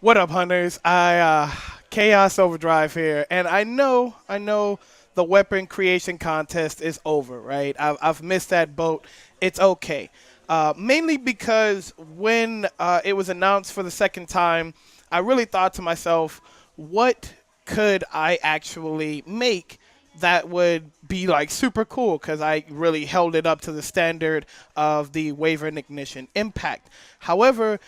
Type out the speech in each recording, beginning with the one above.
What up, hunters? Chaos Overdrive here, and I know, the weapon creation contest is over, right? I've missed that boat. It's okay, mainly because when it was announced for the second time, I really thought to myself, what could I actually make that would be like super cool because I really held it up to the standard of the Wavering Ignition Impact. However,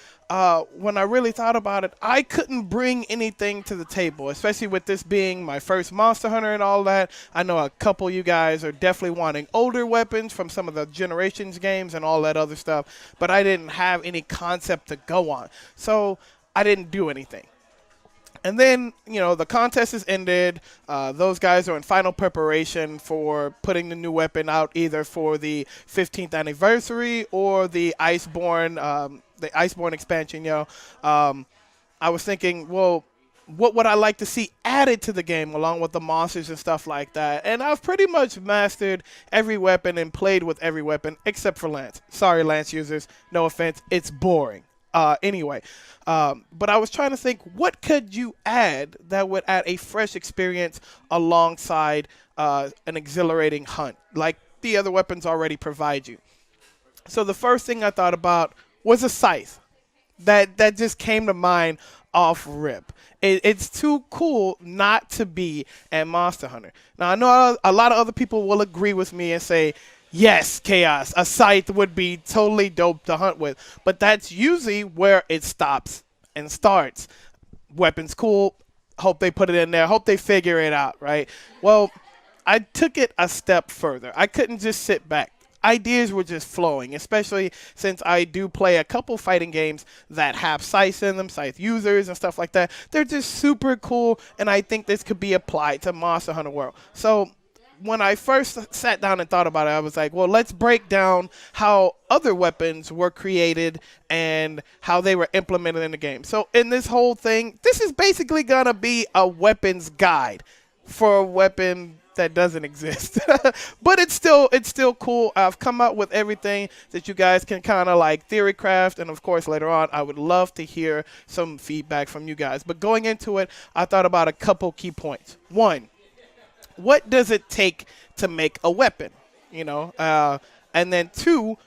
when I really thought about it, I couldn't bring anything to the table, especially with this being my first Monster Hunter and all that. I know a couple of you guys are definitely wanting older weapons from some of the Generations games and all that other stuff, but I didn't have any concept to go on. So I didn't do anything. And then, the contest has ended. Those guys are in final preparation for putting the new weapon out either for the 15th anniversary or the Iceborne expansion, I was thinking, well, what would I like to see added to the game along with the monsters and stuff like that? And I've pretty much mastered every weapon and played with every weapon except for Lance. Sorry, Lance users. No offense. It's boring. Anyway, but I was trying to think, what could you add that would add a fresh experience alongside an exhilarating hunt, like the other weapons already provide you? So the first thing I thought about was a scythe. That just came to mind off rip. It's too cool not to be a Monster Hunter. Now I know a lot of other people will agree with me and say, yes, Chaos, a scythe would be totally dope to hunt with, but that's usually where it stops and starts. Weapons cool. Hope they put it in there. Hope they figure it out, right? Well, I took it a step further. I couldn't just sit back. Ideas were just flowing, especially since I do play a couple fighting games that have scythes in them, scythe users and stuff like that. They're just super cool, and I think this could be applied to Monster Hunter World. So when I first sat down and thought about it, I was like, well, let's break down how other weapons were created and how they were implemented in the game. So in this whole thing, this is basically going to be a weapons guide for a weapon that doesn't exist. But it's still cool. I've come up with everything that you guys can kind of like theory craft, and of course later on I would love to hear some feedback from you guys. But going into it, I thought about a couple key points. One, what does it take to make a weapon? And then two,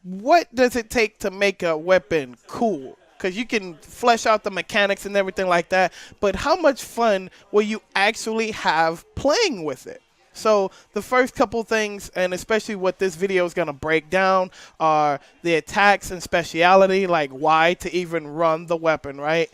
what does it take to make a weapon cool? Because you can flesh out the mechanics and everything like that, but how much fun will you actually have playing with it? So the first couple things, and especially what this video is going to break down, are the attacks and speciality, like why to even run the weapon, right?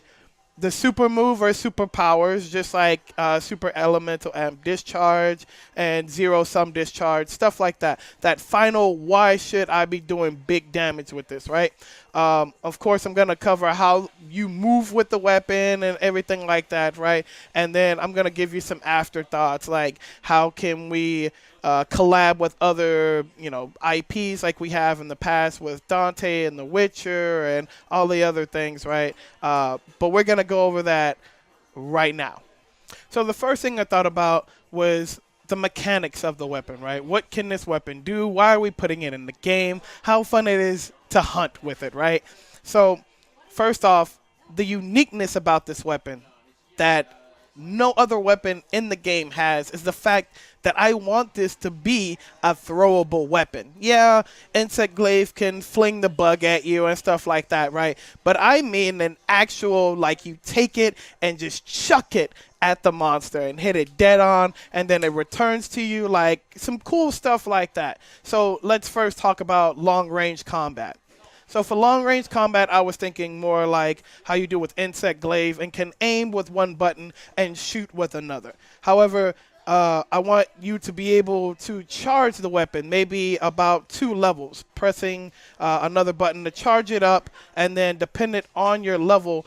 The super move or superpowers, just like super elemental amp discharge and zero sum discharge, stuff like that. That final, why should I be doing big damage with this, right? Of course, I'm going to cover how you move with the weapon and everything like that, right? And then I'm going to give you some afterthoughts, like how can we collab with other, IPs like we have in the past with Dante and The Witcher and all the other things, right? But we're going to go over that right now. So the first thing I thought about was the mechanics of the weapon, right? What can this weapon do? Why are we putting it in the game? How fun it is to hunt with it, right? So first off, the uniqueness about this weapon that no other weapon in the game has is the fact that I want this to be a throwable weapon. Yeah, Insect Glaive can fling the bug at you and stuff like that, right? But I mean an actual, like, you take it and just chuck it at the monster and hit it dead on, and then it returns to you, like some cool stuff like that. So let's first talk about long-range combat. So for long-range combat, I was thinking more like how you do with Insect Glaive and can aim with one button and shoot with another. However, I want you to be able to charge the weapon, maybe about 2 levels, pressing another button to charge it up, and then dependent on your level,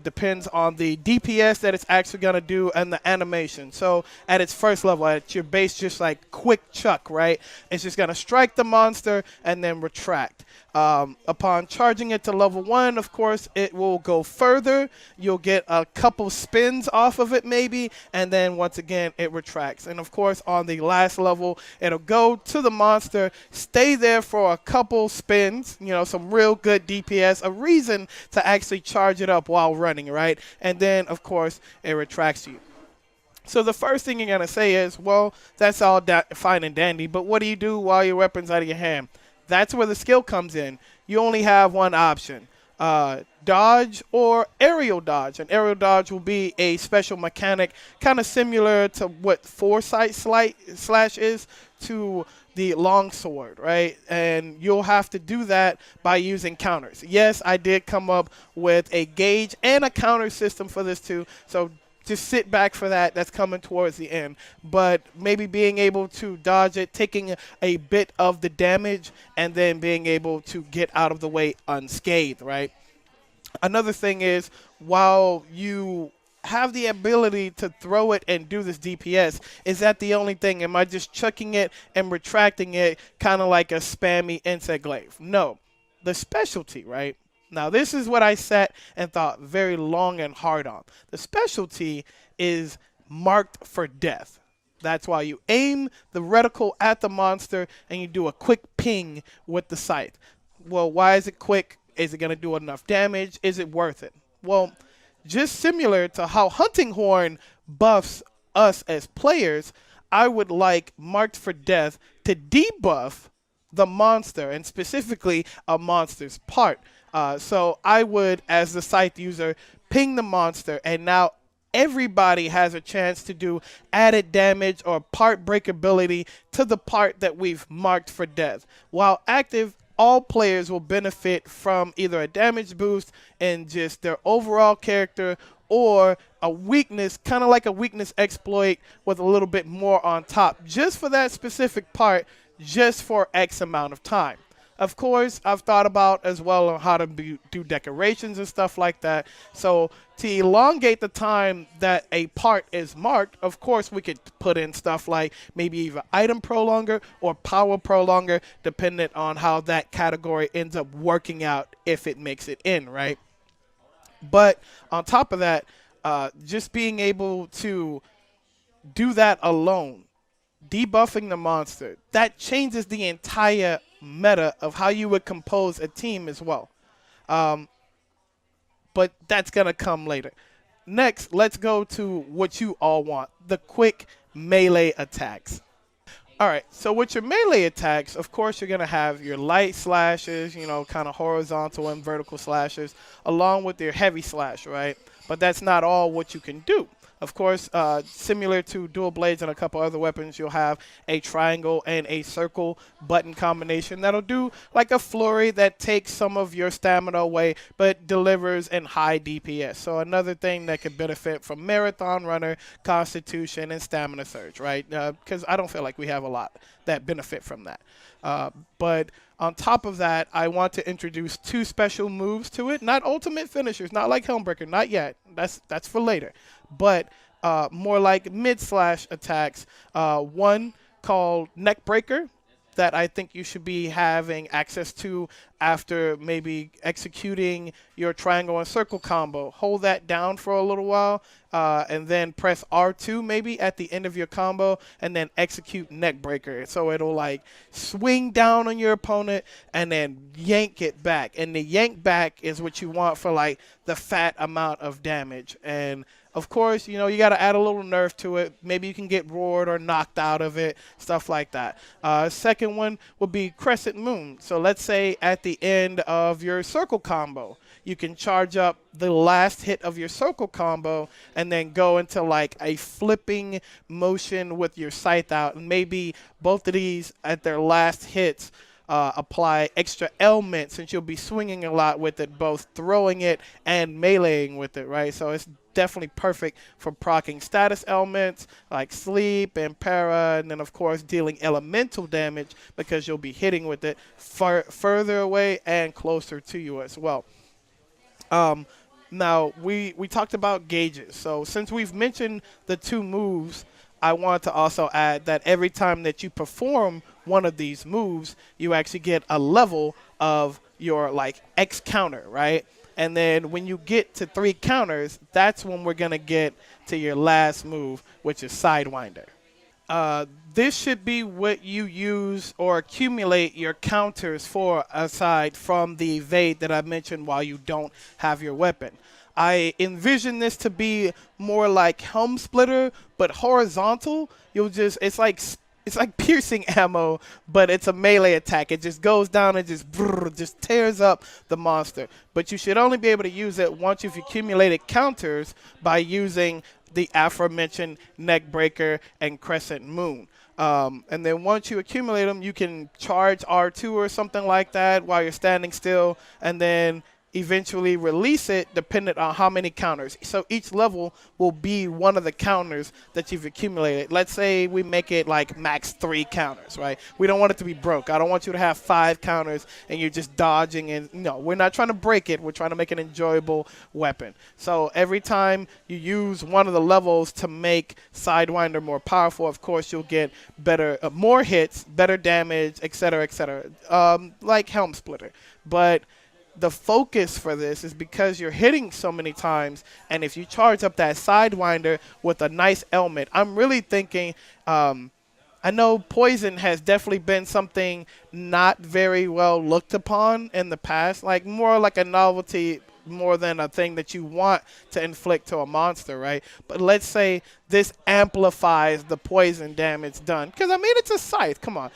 depends on the DPS that it's actually going to do and the animation. So at its first level, at your base, just like quick chuck, right? It's just going to strike the monster and then retract. Upon charging it to level 1, of course, it will go further. You'll get a couple spins off of it maybe, and then once again, it retracts. And of course, on the last level, it'll go to the monster, stay there for a couple spins, some real good DPS, a reason to actually charge it up while running, right? And then, of course, it retracts you. So the first thing you're going to say is, well, that's all fine and dandy, but what do you do while your weapon's out of your hand? That's where the skill comes in. You only have one option. Dodge or aerial dodge. And aerial dodge will be a special mechanic kind of similar to what foresight slash is to the longsword, right? And you'll have to do that by using counters. Yes, I did come up with a gauge and a counter system for this too. So just sit back for that. That's coming towards the end. But maybe being able to dodge it, taking a bit of the damage, and then being able to get out of the way unscathed, right? Another thing is, while you have the ability to throw it and do this DPS, is that the only thing? Am I just chucking it and retracting it kind of like a spammy insect glaive? No. The specialty, right? Now, this is what I sat and thought very long and hard on. The specialty is marked for death. That's why you aim the reticle at the monster and you do a quick ping with the scythe. Well, why is it quick? Is it going to do enough damage? Is it worth it? Well, just similar to how Hunting Horn buffs us as players, I would like Marked for Death to debuff the monster, and specifically a monster's part. So I would, as the scythe user, ping the monster, and now everybody has a chance to do added damage or part breakability to the part that we've marked for death. While active, all players will benefit from either a damage boost in just their overall character or a weakness, kind of like a weakness exploit with a little bit more on top, just for that specific part, just for X amount of time. Of course, I've thought about as well on how to do decorations and stuff like that. So to elongate the time that a part is marked, of course, we could put in stuff like maybe either item prolonger or power prolonger, depending on how that category ends up working out if it makes it in, right? But on top of that, just being able to do that alone, debuffing the monster, that changes the entire meta of how you would compose a team as well. But that's going to come later. Next, let's go to what you all want, the quick melee attacks. All right, so with your melee attacks, of course, you're going to have your light slashes, you know, kind of horizontal and vertical slashes, along with your heavy slash, right? But that's not all what you can do. Of course, similar to dual blades and a couple other weapons, you'll have a triangle and a circle button combination that'll do like a flurry that takes some of your stamina away but delivers in high DPS. So another thing that could benefit from Marathon Runner, Constitution, and Stamina Surge, right? Because I don't feel like we have a lot that benefit from that. But on top of that, I want to introduce two special moves to it. Not ultimate finishers, not like Helmbreaker, not yet. That's for later. But more like mid-slash attacks. One called Neckbreaker that I think you should be having access to after maybe executing your triangle and circle combo. Hold that down for a little while and then press R2 maybe at the end of your combo and then execute Neckbreaker. So it'll like swing down on your opponent and then yank it back. And the yank back is what you want for like the fat amount of damage. And of course, you know, you got to add a little nerf to it. Maybe you can get roared or knocked out of it, stuff like that. Second one would be Crescent Moon. So let's say at the end of your circle combo, you can charge up the last hit of your circle combo and then go into like a flipping motion with your scythe out. And maybe both of these at their last hits apply extra ailment since you'll be swinging a lot with it, both throwing it and meleeing with it, right? So it's definitely perfect for proccing status elements like sleep and para, and then of course dealing elemental damage because you'll be hitting with it further away and closer to you as well. Now we talked about gauges, so since we've mentioned the two moves, I want to also add that every time that you perform one of these moves, you actually get a level of your like X counter, right? And then when you get to 3 counters, that's when we're going to get to your last move, which is Sidewinder. This should be what you use or accumulate your counters for aside from the evade that I mentioned while you don't have your weapon. I envision this to be more like Helm Splitter, but horizontal. You'll just it's like piercing ammo, but it's a melee attack. It just goes down and just tears up the monster. But you should only be able to use it once you've accumulated counters by using the aforementioned Neckbreaker and Crescent Moon. And then once you accumulate them, you can charge R2 or something like that while you're standing still, and then eventually release it dependent on how many counters. So each level will be one of the counters that you've accumulated. Let's say we make it like max 3 counters, right? We don't want it to be broke. I don't want you to have 5 counters and you're just dodging. And no, we're not trying to break it. We're trying to make an enjoyable weapon. So every time you use one of the levels to make Sidewinder more powerful, of course, you'll get better, more hits, better damage, etc., like Helm Splitter. But the focus for this is because you're hitting so many times, and if you charge up that Sidewinder with a nice element, I'm really thinking, I know poison has definitely been something not very well looked upon in the past, like more like a novelty more than a thing that you want to inflict to a monster, right? But let's say this amplifies the poison damage done. Because, I mean, it's a scythe. Come on.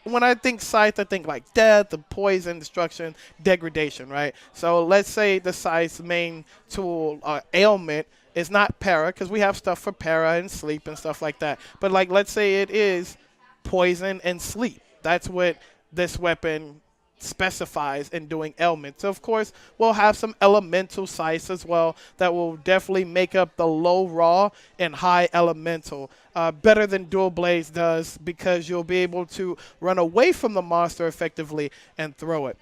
When I think scythe, I think like death, the poison, destruction, degradation, right? So let's say the scythe's main tool, ailment, is not para, because we have stuff for para and sleep and stuff like that. But, like, let's say it is poison and sleep. That's what this weapon specifies in doing elements. So of course we'll have some elemental scythes as well that will definitely make up the low raw and high elemental better than dual blades does, because you'll be able to run away from the monster effectively and throw it.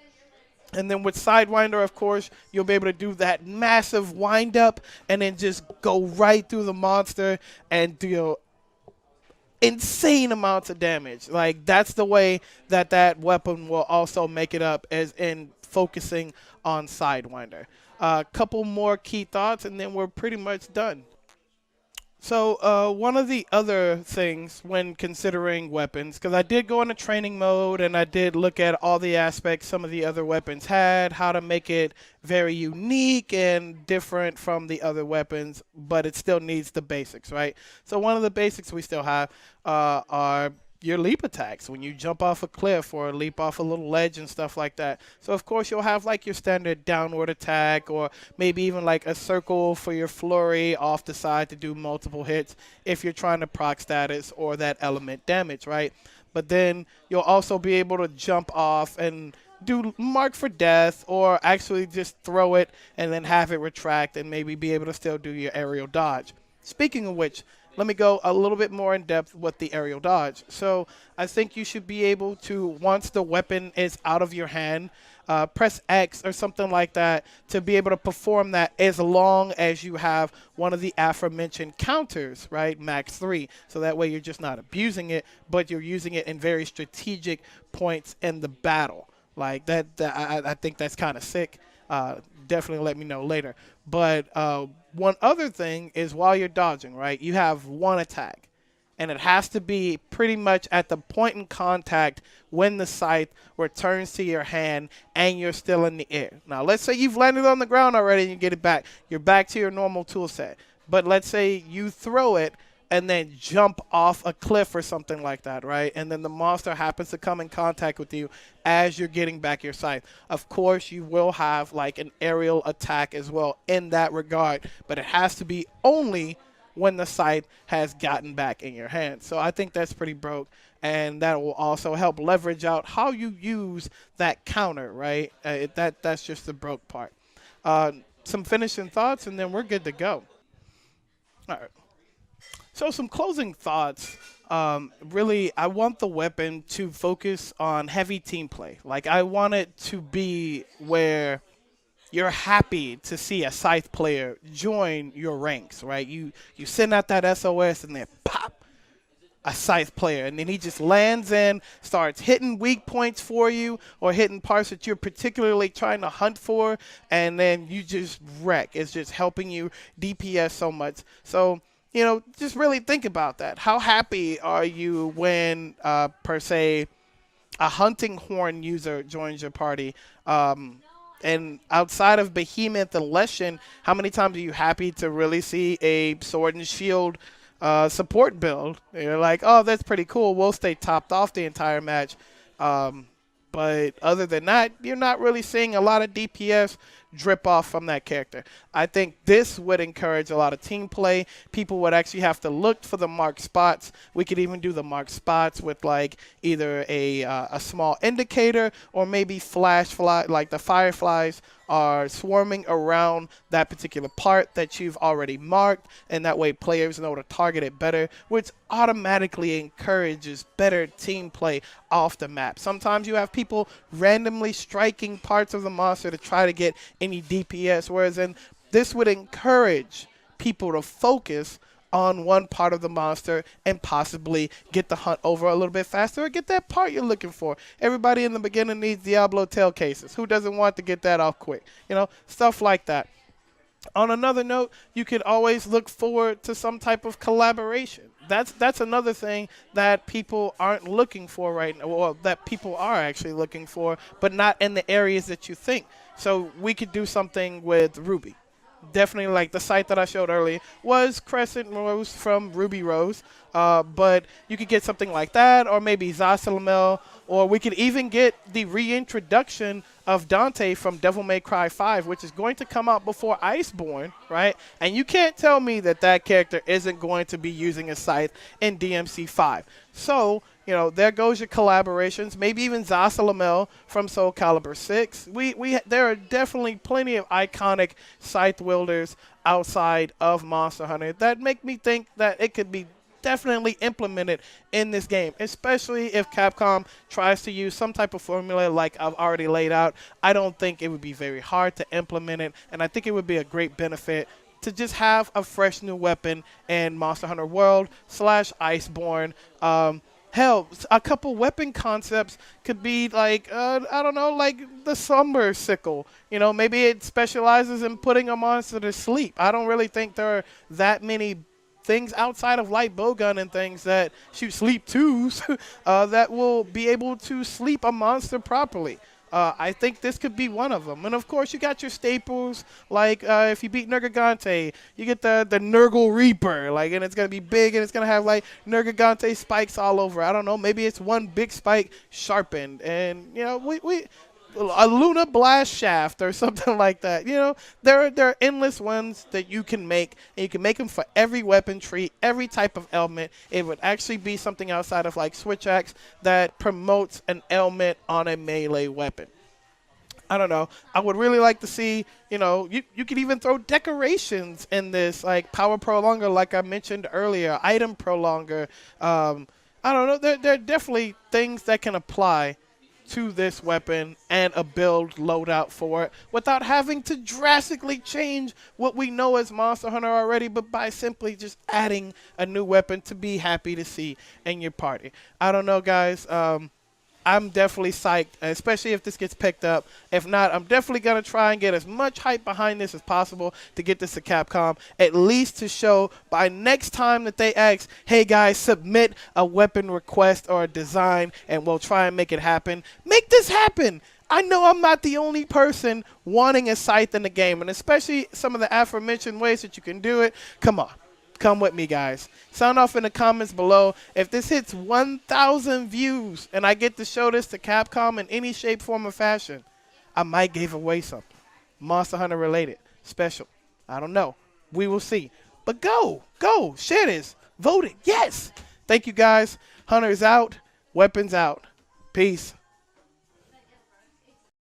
And then with Sidewinder, of course, you'll be able to do that massive wind up and then just go right through the monster and deal insane amounts of damage. Like, that's the way that that weapon will also make it up, as in focusing on Sidewinder. A couple more key thoughts and then we're pretty much done. So one of the other things when considering weapons, because I did go into training mode and I did look at all the aspects some of the other weapons had, how to make it very unique and different from the other weapons, but it still needs the basics, right? So one of the basics we still have are your leap attacks when you jump off a cliff or leap off a little ledge and stuff like that. So of course you'll have like your standard downward attack, or maybe even like a circle for your flurry off the side to do multiple hits if you're trying to proc status or that element damage, right? But then you'll also be able to jump off and do mark for death, or actually just throw it and then have it retract and maybe be able to still do your aerial dodge. Speaking of which, let me go a little bit more in depth with the aerial dodge. So I think you should be able to, once the weapon is out of your hand, press X or something like that to be able to perform that, as long as you have one of the aforementioned counters, right, max 3. So that way you're just not abusing it, but you're using it in very strategic points in the battle. Like that, I think that's kind of sick. Definitely let me know later. But one other thing is, while you're dodging, right, you have one attack. And it has to be pretty much at the point in contact when the scythe returns to your hand and you're still in the air. Now, let's say you've landed on the ground already and you get it back. You're back to your normal tool set. But let's say you throw it and then jump off a cliff or something like that, right? And then the monster happens to come in contact with you as you're getting back your scythe. Of course, you will have like an aerial attack as well in that regard, but it has to be only when the scythe has gotten back in your hand. So I think that's pretty broke, and that will also help leverage out how you use that counter, right? That's just the broke part. Some finishing thoughts, and then we're good to go. All right. So some closing thoughts. Really, I want the weapon to focus on heavy team play. Like, I want it to be where you're happy to see a scythe player join your ranks, right? You send out that SOS and then pop, a scythe player, and then he just lands in, starts hitting weak points for you or hitting parts that you're particularly trying to hunt for, and then you just wreck. It's just helping you DPS so much. So, you know, just really think about that. How happy are you when, per se, a hunting horn user joins your party? And outside of Behemoth and Leshen, how many times are you happy to really see a Sword and Shield support build? You're like, oh, that's pretty cool. We'll stay topped off the entire match. Um, but other than that, you're not really seeing a lot of DPS drip off from that character. I think this would encourage a lot of team play. People would actually have to look for the marked spots. We could even do the marked spots with like either a small indicator or maybe flash fly, like the fireflies are swarming around that particular part that you've already marked, and that way players know to target it better, which automatically encourages better team play off the map. Sometimes you have people randomly striking parts of the monster to try to get any DPS, whereas this would encourage people to focus on one part of the monster and possibly get the hunt over a little bit faster or get that part you're looking for. Everybody in the beginning needs Diablo tail cases. Who doesn't want to get that off quick? You know, stuff like that. On another note, you could always look forward to some type of collaboration. That's another thing that people aren't looking for right now, or that people are actually looking for, but not in the areas that you think. So we could do something with Ruby. Definitely, like the site that I showed earlier was Crescent Rose from Ruby Rose, but you could get something like that, or maybe Zasalamel, or we could even get the reintroduction of Dante from Devil May Cry 5, which is going to come out before Iceborne, right? And you can't tell me that that character isn't going to be using a scythe in DMC 5. So, you know, there goes your collaborations. Maybe even Zasalamel from Soul Calibur 6. There are definitely plenty of iconic scythe wielders outside of Monster Hunter that make me think that it could be definitely implemented in this game, especially if Capcom tries to use some type of formula like I've already laid out. I don't think it would be very hard to implement it, and I think it would be a great benefit to just have a fresh new weapon in Monster Hunter World / Iceborne. Hell, a couple weapon concepts could be like, I don't know, like the Slumber Sickle. You know, maybe it specializes in putting a monster to sleep. I don't really think there are that many things outside of light bowgun and things that shoot sleep twos that will be able to sleep a monster properly. I think this could be one of them. And, of course, you got your staples, like if you beat Nergigante, you get the Nurgle Reaper, like, and it's going to be big, and it's going to have, like, Nergigante spikes all over. I don't know. Maybe it's one big spike sharpened. And, you know, a Luna Blast Shaft or something like that. You know, there are endless ones that you can make, and you can make them for every weapon tree, every type of element. It would actually be something outside of like Switch Axe that promotes an element on a melee weapon. I don't know. I would really like to see, you know, you could even throw decorations in this, like Power Prolonger, like I mentioned earlier, Item Prolonger. I don't know. There are definitely things that can apply to this weapon and a build loadout for it without having to drastically change what we know as Monster Hunter already, but by simply just adding a new weapon to be happy to see in your party. I don't know, guys. I'm definitely psyched, especially if this gets picked up. If not, I'm definitely going to try and get as much hype behind this as possible to get this to Capcom, at least to show by next time that they ask, hey guys, submit a weapon request or a design and we'll try and make it happen. Make this happen! I know I'm not the only person wanting a scythe in the game, and especially some of the aforementioned ways that you can do it. Come on. Come with me, guys. Sound off in the comments below. If this hits 1,000 views and I get to show this to Capcom in any shape, form, or fashion, I might give away something. Monster Hunter related. Special. I don't know. We will see. But go. Share this. Vote it. Yes. Thank you, guys. Hunters out. Weapons out. Peace.